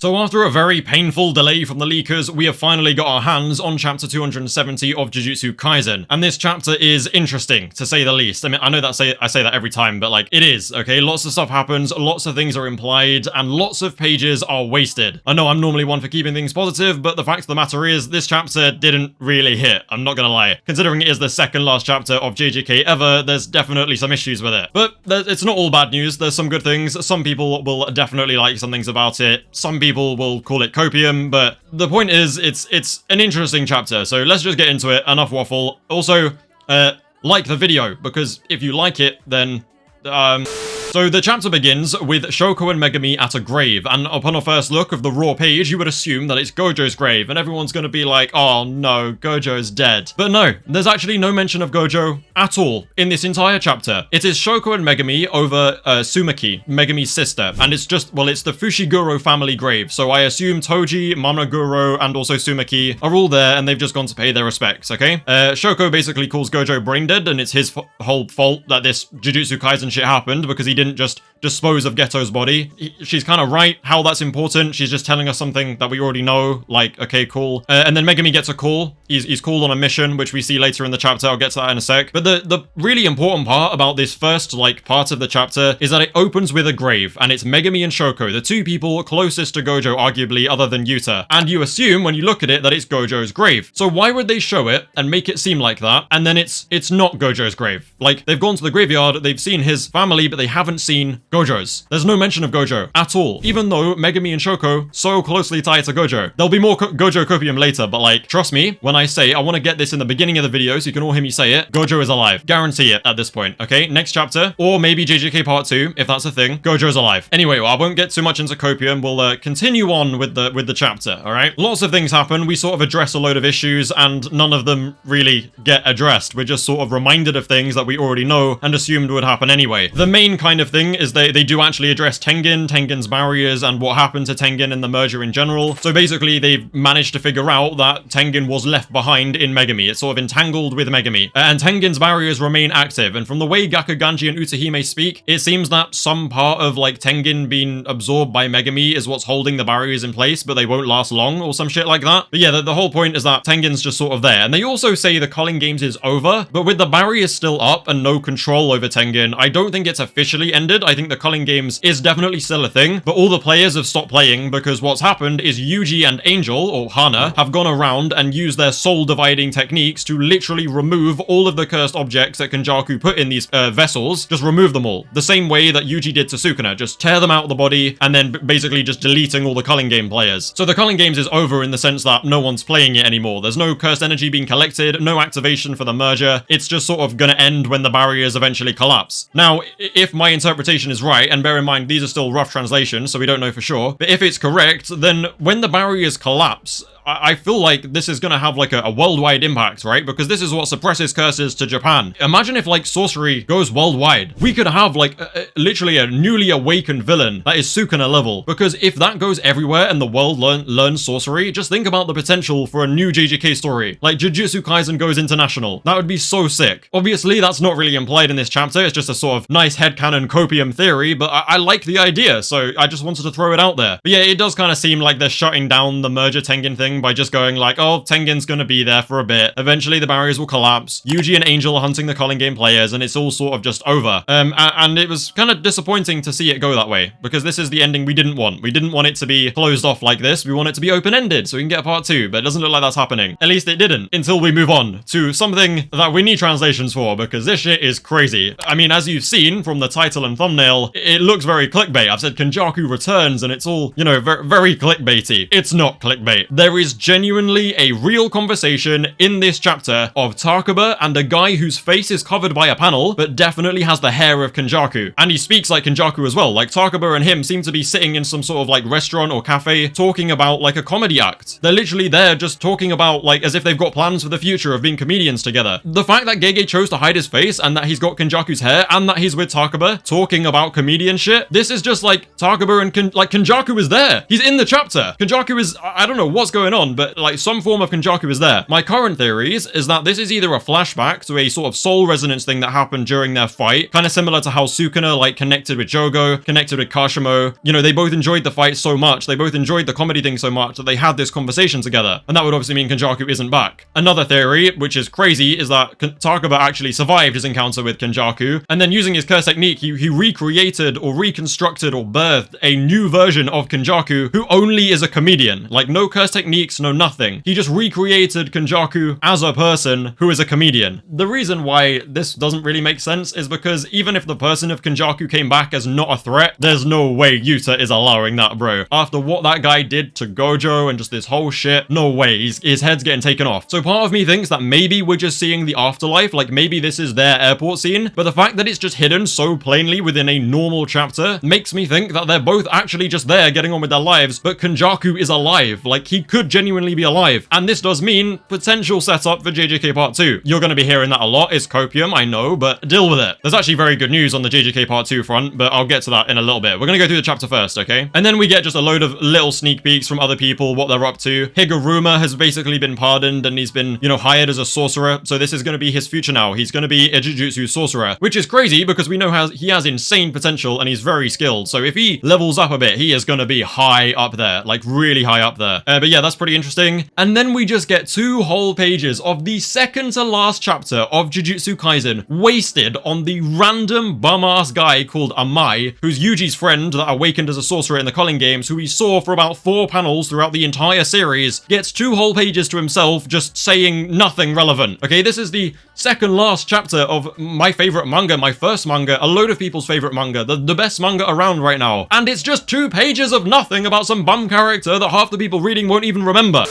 So after a very painful delay from the leakers, we have finally got our hands on chapter 270 of Jujutsu Kaisen. And this chapter is interesting, to say the least. I mean, I know that I say that every time, but like, it is, okay? Lots of stuff happens, lots of things are implied, and lots of pages are wasted. I know I'm normally one for keeping things positive, but the fact of the matter is, this chapter didn't really hit, I'm not gonna lie. Considering it is the second last chapter of JJK ever, there's definitely some issues with it. But it's not all bad news, there's some good things. Some people will definitely like some things about it. Some people will call it copium, but the point is, it's an interesting chapter, so let's just get into it. Enough waffle. Also, like the video, because if you like it, then, So the chapter begins with Shoko and Megumi at a grave, and upon a first look of the raw page, you would assume that it's Gojo's grave, and everyone's gonna be like, oh no, Gojo's dead. But no, there's actually no mention of Gojo at all in this entire chapter. It is Shoko and Megumi over Sumaki, Megumi's sister, and it's just, well, it's the Fushiguro family grave, so I assume Toji, Mamaguro, and also Sumaki are all there, and they've just gone to pay their respects, okay? Shoko basically calls Gojo brain dead, and it's his whole fault that this Jujutsu Kaisen shit happened, because he didn't just dispose of Geto's body. She's kind of right how that's important. She's just telling us something that we already know, like, okay, cool. And then Megumi gets a call. He's called on a mission, which we see later in the chapter. I'll get to that in a sec. But the really important part about this first, like, part of the chapter is that it opens with a grave, and it's Megumi and Shoko, the two people closest to Gojo, arguably, other than Yuta. And you assume, when you look at it, that it's Gojo's grave. So why would they show it and make it seem like that, and then it's not Gojo's grave? Like, they've gone to the graveyard, they've seen his family, but they haven't seen Gojo's. There's no mention of Gojo at all, even though Megumi and Shoko so closely tied to Gojo. There'll be more Gojo Copium later, but like, trust me when I say I want to get this in the beginning of the video so you can all hear me say it. Gojo is alive. Guarantee it at this point, okay? Next chapter, or maybe JJK part 2, if that's a thing. Gojo's alive. Anyway, well, I won't get too much into Copium. We'll continue on with the chapter, all right? Lots of things happen. We sort of address a load of issues, and none of them really get addressed. We're just sort of reminded of things that we already know and assumed would happen anyway. The main kind of thing is they do actually address Tengen's barriers, and what happened to Tengen in the merger in general. So basically, they've managed to figure out that Tengen was left behind in Megumi. It's sort of entangled with Megumi. And Tengen's barriers remain active, and from the way Gakuganji and Utahime speak, it seems that some part of, like, Tengen being absorbed by Megumi is what's holding the barriers in place, but they won't last long, or some shit like that. But yeah, the whole point is that Tengen's just sort of there. And they also say the Culling Games is over, but with the barriers still up and no control over Tengen, I don't think it's officially ended. I think the Culling Games is definitely still a thing, but all the players have stopped playing because what's happened is Yuji and Angel, or Hana, have gone around and used their soul-dividing techniques to literally remove all of the cursed objects that Kenjaku put in these vessels. Just remove them all. The same way that Yuji did to Sukuna. Just tear them out of the body, and then basically just deleting all the Culling Game players. So the Culling Games is over in the sense that no one's playing it anymore. There's no cursed energy being collected, no activation for the merger. It's just sort of gonna end when the barriers eventually collapse. Now, if my interpretation is right, and bear in mind, these are still rough translations, so we don't know for sure, but if it's correct, then when the barriers collapse, I feel like this is going to have like a worldwide impact, right? Because this is what suppresses curses to Japan. Imagine if like sorcery goes worldwide. We could have like literally a newly awakened villain that is Sukuna level. Because if that goes everywhere and the world learns sorcery, just think about the potential for a new JJK story. Like Jujutsu Kaisen goes international. That would be so sick. Obviously, that's not really implied in this chapter. It's just a sort of nice headcanon copium theory, but I like the idea, so I just wanted to throw it out there. But yeah, it does kind of seem like they're shutting down the merger Tengen thing by just going like, oh, Tengen's gonna be there for a bit. Eventually the barriers will collapse. Yuji and Angel are hunting the Culling Game players, and it's all sort of just over. And it was kind of disappointing to see it go that way, because this is the ending we didn't want. We didn't want it to be closed off like this. We want it to be open-ended, so we can get a part 2, but it doesn't look like that's happening. At least it didn't, until we move on to something that we need translations for, because this shit is crazy. I mean, as you've seen from the title and thumbnail, it looks very clickbait. I've said Kenjaku returns, and it's all, you know, very clickbaity. It's not clickbait. There is genuinely a real conversation in this chapter of Takaba and a guy whose face is covered by a panel, but definitely has the hair of Kenjaku. And he speaks like Kenjaku as well. Like, Takaba and him seem to be sitting in some sort of like restaurant or cafe talking about like a comedy act. They're literally there just talking about like as if they've got plans for the future of being comedians together. The fact that Gege chose to hide his face and that he's got Kenjaku's hair and that he's with Takaba talking about about comedian shit. This is just like Takaba and Kenjaku is there. He's in the chapter. Kenjaku is, I don't know what's going on, but like some form of Kenjaku is there. My current theories is that this is either a flashback to a sort of soul resonance thing that happened during their fight, kind of similar to how Sukuna like connected with Jogo, connected with Kashimo. You know, they both enjoyed the fight so much, they both enjoyed the comedy thing so much that they had this conversation together. And that would obviously mean Kenjaku isn't back. Another theory, which is crazy, is that Takaba actually survived his encounter with Kenjaku, and then using his curse technique, he recreated or reconstructed or birthed a new version of Kenjaku who only is a comedian. Like no curse techniques, no nothing. He just recreated Kenjaku as a person who is a comedian. The reason why this doesn't really make sense is because even if the person of Kenjaku came back as not a threat, there's no way Yuta is allowing that, bro. After what that guy did to Gojo and just this whole shit, no way, his head's getting taken off. So part of me thinks that maybe we're just seeing the afterlife, like maybe this is their airport scene, but the fact that it's just hidden so plainly within a normal chapter makes me think that they're both actually just there getting on with their lives, but Kenjaku is alive. Like he could genuinely be alive. And this does mean potential setup for JJK Part 2. You're going to be hearing that a lot. It's Copium, I know, but deal with it. There's actually very good news on the JJK Part 2 front, but I'll get to that in a little bit. We're going to go through the chapter first, okay? And then we get just a load of little sneak peeks from other people, what they're up to. Higuruma has basically been pardoned and he's been, you know, hired as a sorcerer. So this is going to be his future now. He's going to be a Jujutsu sorcerer, which is crazy because we know he has insane potential and he's very skilled. So if he levels up a bit, he is going to be high up there, like really high up there. But yeah, that's pretty interesting. And then we just get 2 whole pages of the second to last chapter of Jujutsu Kaisen wasted on the random bum-ass guy called Amai, who's Yuji's friend that awakened as a sorcerer in the Culling games, who we saw for about 4 panels throughout the entire series, gets 2 whole pages to himself just saying nothing relevant. Okay, this is the second last chapter of my favorite manga, my first manga, a load of people's favorite manga, the best manga around right now. And it's just 2 pages of nothing about some bum character that half the people reading won't even remember.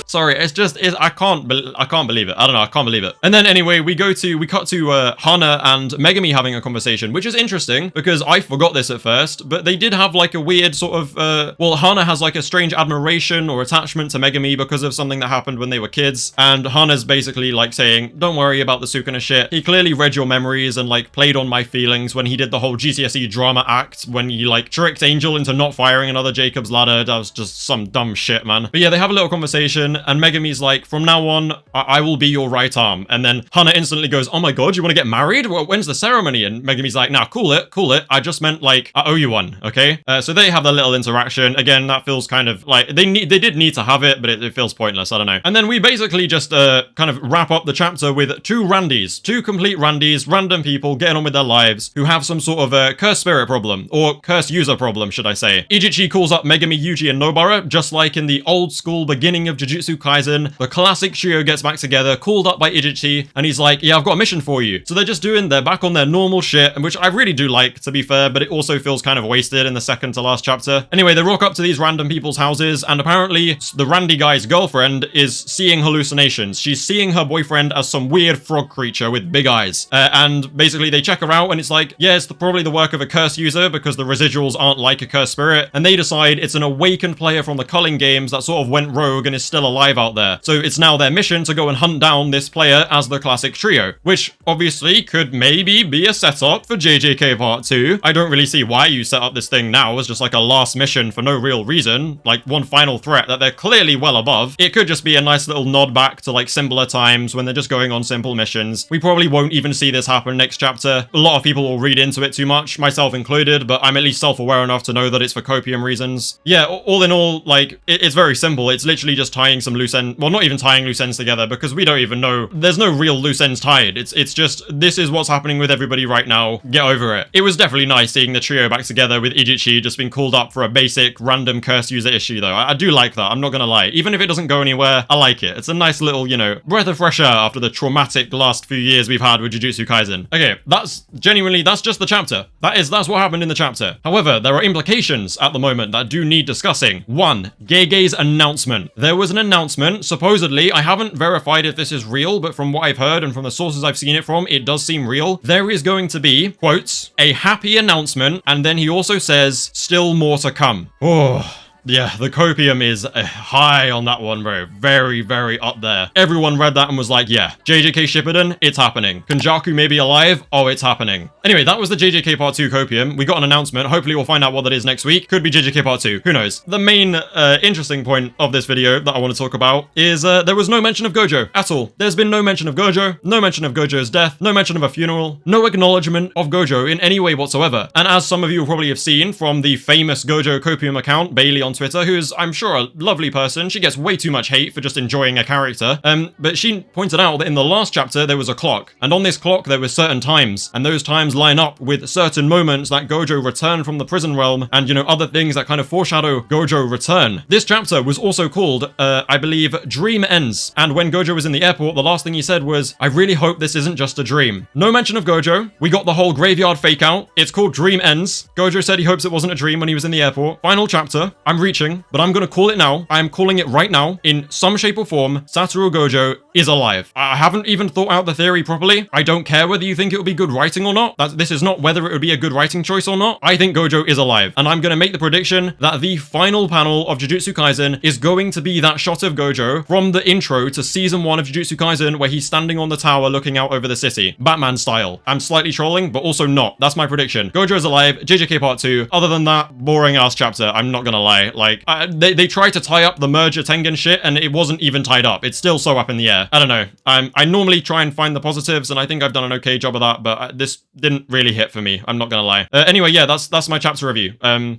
Sorry, I can't believe it. I don't know, I can't believe it. And then anyway, we cut to Hana and Megumi having a conversation, which is interesting because I forgot this at first, but they did have like a weird sort of, well, Hana has like a strange admiration or attachment to Megumi because of something that happened when they were kids. And Hana's basically like saying, don't worry about the Sukuna shit. He clearly read your memories and like played on my feelings when he did the whole GCSE drama act when he like tricked Angel into not firing another Jacob's ladder. That was just some dumb shit, man. But yeah, they have a little conversation. And Megumi's like, from now on, I will be your right arm. And then Hana instantly goes, oh my god, you want to get married? Well, when's the ceremony? And Megumi's like, nah, cool it. I just meant like, I owe you one, okay? So they have their little interaction. Again, that feels kind of like, they did need to have it, but it feels pointless, I don't know. And then we basically just kind of wrap up the chapter with 2 randies, 2 complete randies, random people getting on with their lives who have some sort of a cursed spirit problem, or cursed user problem, should I say. Ijichi calls up Megumi, Yuji, and Nobara, just like in the old school beginning of Jujutsu Kaisen. The classic trio gets back together, called up by Ijichi, and he's like, yeah, I've got a mission for you. So they're back on their normal shit, which I really do like, to be fair, but it also feels kind of wasted in the second to last chapter. Anyway, they rock up to these random people's houses, and apparently the randy guy's girlfriend is seeing hallucinations. She's seeing her boyfriend as some weird frog creature with big eyes. And basically they check her out, and it's like, yeah, it's probably the work of a curse user because the residuals aren't like a cursed spirit. And they decide it's an awakened player from the Culling games that sort of went rogue and is still alive out there. So it's now their mission to go and hunt down this player as the classic trio, which obviously could maybe be a setup for JJK Part 2. I don't really see why you set up this thing now as just like a last mission for no real reason, like one final threat that they're clearly well above. It could just be a nice little nod back to like simpler times when they're just going on simple missions. We probably won't even see this happen next chapter. A lot of people will read into it too much, myself included, but I'm at least self-aware enough to know that it's for Copium reasons. Yeah, all in all, like, it's very simple. It's literally just tying some loose ends, well, not even tying loose ends together because we don't even know. There's no real loose ends tied. It's just, this is what's happening with everybody right now. Get over it. It was definitely nice seeing the trio back together with Ijichi just being called up for a basic random curse user issue though. I do like that. I'm not gonna lie. Even if it doesn't go anywhere, I like it. It's a nice little, you know, breath of fresh air after the traumatic last few years we've had with Jujutsu Kaisen. Okay, that's just the chapter. That's what happened in the chapter. However, there are implications at the moment that do need discussing. 1. Gege's announcement. There was an announcement, supposedly, I haven't verified if this is real, but from what I've heard and from the sources I've seen it from, it does seem real. There is going to be, quotes, a happy announcement, and then he also says, still more to come. Oh. Yeah, the Copium is high on that one, bro. Very, very up there. Everyone read that and was like, yeah, JJK Shippuden, it's happening. Kenjaku may be alive, oh, it's happening. Anyway, that was the JJK Part 2 Copium. We got an announcement. Hopefully we'll find out what that is next week. Could be JJK Part 2, who knows. The main interesting point of this video that I want to talk about is there was no mention of Gojo at all. There's been no mention of Gojo, no mention of Gojo's death, no mention of a funeral, no acknowledgement of Gojo in any way whatsoever. And as some of you will probably have seen from the famous Gojo Copium account, Bailey on Twitter, who's, I'm sure, a lovely person. She gets way too much hate for just enjoying a character. But she pointed out that in the last chapter, there was a clock. And on this clock, there were certain times. And those times line up with certain moments that Gojo returned from the prison realm and, you know, other things that kind of foreshadow Gojo return. This chapter was also called, I believe, Dream Ends. And when Gojo was in the airport, the last thing he said was, I really hope this isn't just a dream. No mention of Gojo. We got the whole graveyard fake out. It's called Dream Ends. Gojo said he hopes it wasn't a dream when he was in the airport. Final chapter. I'm reaching, but I'm gonna call it now. I am calling it right now. In some shape or form, Satoru Gojo is alive. I haven't even thought out the theory properly. I don't care whether you think it would be good writing or not. This is not whether it would be a good writing choice or not. I think Gojo is alive. And I'm gonna make the prediction that the final panel of Jujutsu Kaisen is going to be that shot of Gojo from the intro to season 1 of Jujutsu Kaisen where he's standing on the tower looking out over the city. Batman style. I'm slightly trolling, but also not. That's my prediction. Gojo is alive. JJK Part 2. Other than that, boring ass chapter. I'm not gonna lie. Like, they tried to tie up the merger Tengen shit and it wasn't even tied up. It's still so up in the air. I don't know. I normally try and find the positives and I think I've done an okay job of that, but this didn't really hit for me. I'm not gonna lie. Anyway, yeah, that's my chapter review.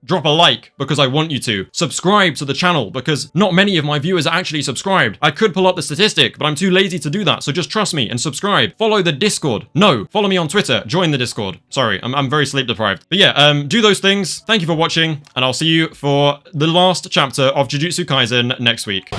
Drop a like because I want you to. Subscribe to the channel because not many of my viewers are actually subscribed. I could pull up the statistic, but I'm too lazy to do that, so just trust me and subscribe. Follow the Discord. No, follow me on Twitter. Join the Discord. Sorry, I'm very sleep deprived. But yeah, do those things. Thank you for watching, and I'll see you for the last chapter of Jujutsu Kaisen next week.